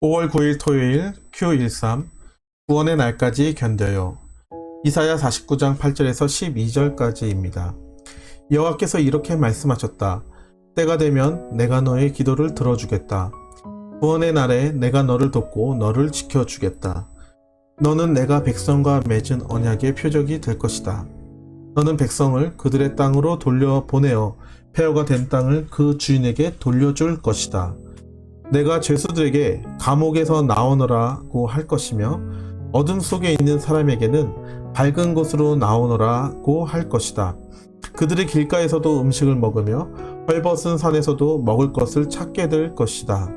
5월 9일 토요일 Q13 구원의 날까지 견뎌요. 이사야 49장 8절에서 12절까지입니다. 여호와께서 이렇게 말씀하셨다. 때가 되면 내가 너의 기도를 들어주겠다. 구원의 날에 내가 너를 돕고 너를 지켜주겠다. 너는 내가 백성과 맺은 언약의 표적이 될 것이다. 너는 백성을 그들의 땅으로 돌려보내어 폐허가 된 땅을 그 주인에게 돌려줄 것이다. 내가 죄수들에게 감옥에서 나오너라고 할 것이며 어둠 속에 있는 사람에게는 밝은 곳으로 나오너라고 할 것이다. 그들의 길가에서도 음식을 먹으며 헐벗은 산에서도 먹을 것을 찾게 될 것이다.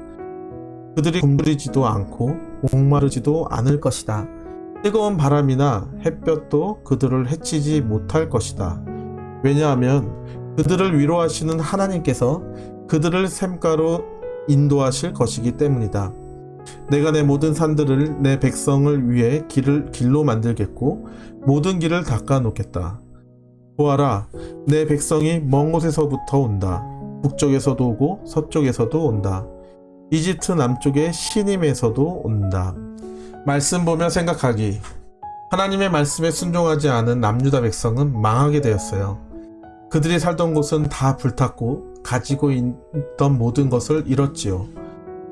그들이 굶주리지도 않고 목마르지도 않을 것이다. 뜨거운 바람이나 햇볕도 그들을 해치지 못할 것이다. 왜냐하면 그들을 위로하시는 하나님께서 그들을 샘가로 인도하실 것이기 때문이다. 내가 내 모든 산들을 내 백성을 위해 길로 만들겠고 모든 길을 닦아 놓겠다. 보아라, 내 백성이 먼 곳에서부터 온다. 북쪽에서도 오고 서쪽에서도 온다. 이집트 남쪽의 시님에서도 온다. 말씀 보며 생각하기. 하나님의 말씀에 순종하지 않은 남유다 백성은 망하게 되었어요. 그들이 살던 곳은 다 불탔고 가지고 있던 모든 것을 잃었지요.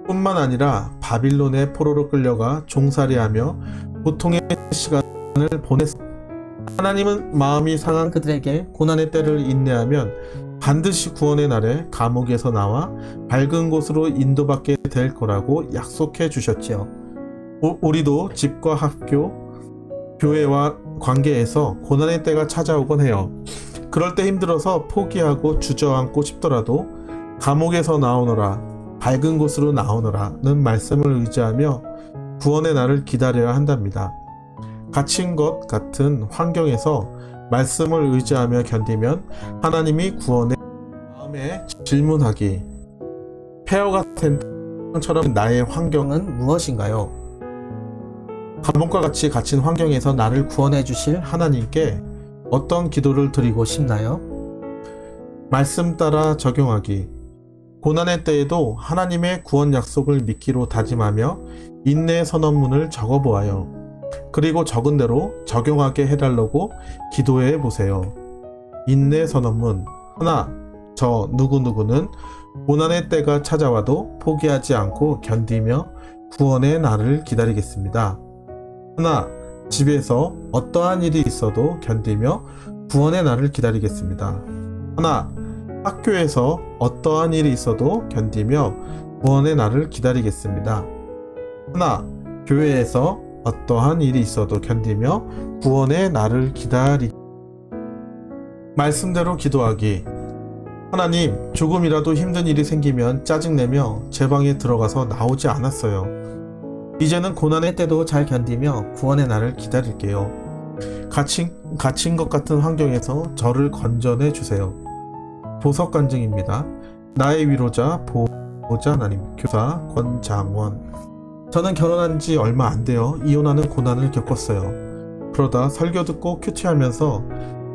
뿐만 아니라 바빌론의 포로로 끌려가 종살이하며 고통의 시간을 보냈습니다. 하나님은 마음이 상한 그들에게 고난의 때를 인내하면 반드시 구원의 날에 감옥에서 나와 밝은 곳으로 인도받게 될 거라고 약속해 주셨지요. 우리도 집과 학교, 교회와 관계에서 고난의 때가 찾아오곤 해요. 그럴 때 힘들어서 포기하고 주저앉고 싶더라도 감옥에서 나오너라, 밝은 곳으로 나오너라는 말씀을 의지하며 구원의 날을 기다려야 한답니다. 갇힌 것 같은 환경에서 말씀을 의지하며 견디면 하나님이 구원의 마음에 질문하기. 폐허가 된 땅처럼 나의 환경은 무엇인가요? 감옥과 같이 갇힌 환경에서 나를 구원해 주실 하나님께 어떤 기도를 드리고 싶나요? 말씀 따라 적용하기. 고난의 때에도 하나님의 구원 약속을 믿기로 다짐하며 인내의 선언문을 적어보아요. 그리고 적은 대로 적용하게 해달라고 기도해 보세요. 인내 선언문. 하나, 저 누구누구는 고난의 때가 찾아와도 포기하지 않고 견디며 구원의 날을 기다리겠습니다. 하나, 집에서 어떠한 일이 있어도 견디며 구원의 날을 기다리겠습니다. 하나, 학교에서 어떠한 일이 있어도 견디며 구원의 날을 기다리겠습니다. 하나, 교회에서 어떠한 일이 있어도 견디며 구원의 날을 말씀대로 기도하기. 하나님, 조금이라도 힘든 일이 생기면 짜증내며 제 방에 들어가서 나오지 않았어요. 이제는 고난의 때도 잘 견디며 구원의 날을 기다릴게요. 갇힌 것 같은 환경에서 저를 건져내 주세요. 보석 간증입니다. 나의 위로자 보호자 하나님. 교사 권장원. 저는 결혼한 지 얼마 안 되어 이혼하는 고난을 겪었어요. 그러다 설교 듣고 큐티하면서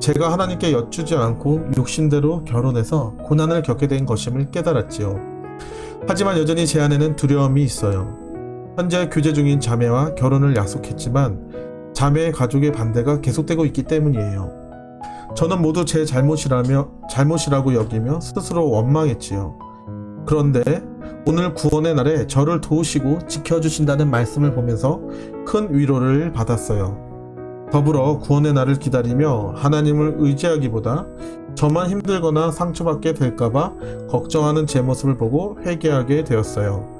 제가 하나님께 여쭈지 않고 욕심대로 결혼해서 고난을 겪게 된 것임을 깨달았지요. 하지만 여전히 제 안에는 두려움이 있어요. 현재 교제 중인 자매와 결혼을 약속했지만 자매의 가족의 반대가 계속되고 있기 때문이에요. 저는 모두 제 잘못이라고 여기며 스스로 원망했지요. 그런데 오늘 구원의 날에 저를 도우시고 지켜주신다는 말씀을 보면서 큰 위로를 받았어요. 더불어 구원의 날을 기다리며 하나님을 의지하기보다 저만 힘들거나 상처받게 될까봐 걱정하는 제 모습을 보고 회개하게 되었어요.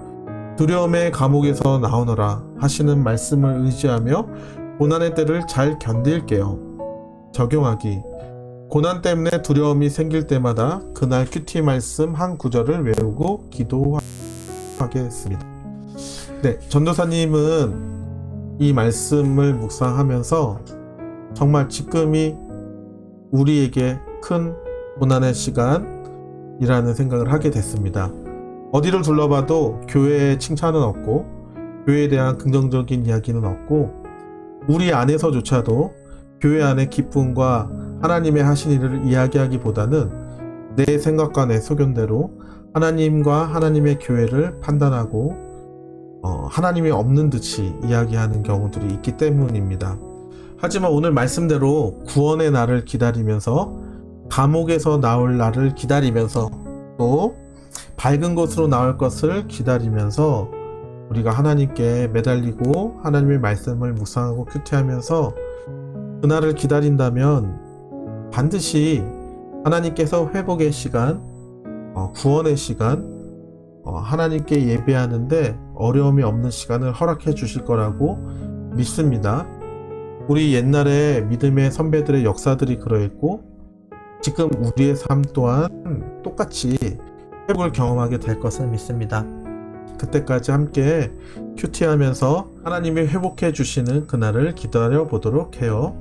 두려움의 감옥에서 나오너라 하시는 말씀을 의지하며 고난의 때를 잘 견딜게요. 적용하기. 고난 때문에 두려움이 생길 때마다 그날 큐티 말씀 한 구절을 외우고 기도하겠습니다. 네, 전도사님은 이 말씀을 묵상하면서 정말 지금이 우리에게 큰 고난의 시간이라는 생각을 하게 됐습니다. 어디를 둘러봐도 교회의 칭찬은 없고 교회에 대한 긍정적인 이야기는 없고 우리 안에서조차도 교회 안의 기쁨과 하나님의 하신 일을 이야기하기보다는 내 생각과 내 소견대로 하나님과 하나님의 교회를 판단하고 하나님이 없는 듯이 이야기하는 경우들이 있기 때문입니다. 하지만 오늘 말씀대로 구원의 날을 기다리면서, 감옥에서 나올 날을 기다리면서, 또 밝은 곳으로 나올 것을 기다리면서 우리가 하나님께 매달리고 하나님의 말씀을 묵상하고 큐티하면서 그날을 기다린다면 반드시 하나님께서 회복의 시간, 구원의 시간, 하나님께 예배하는데 어려움이 없는 시간을 허락해 주실 거라고 믿습니다. 우리 옛날에 믿음의 선배들의 역사들이 그러했고, 지금 우리의 삶 또한 똑같이 회복을 경험하게 될 것을 믿습니다. 그때까지 함께 큐티하면서 하나님이 회복해 주시는 그날을 기다려 보도록 해요.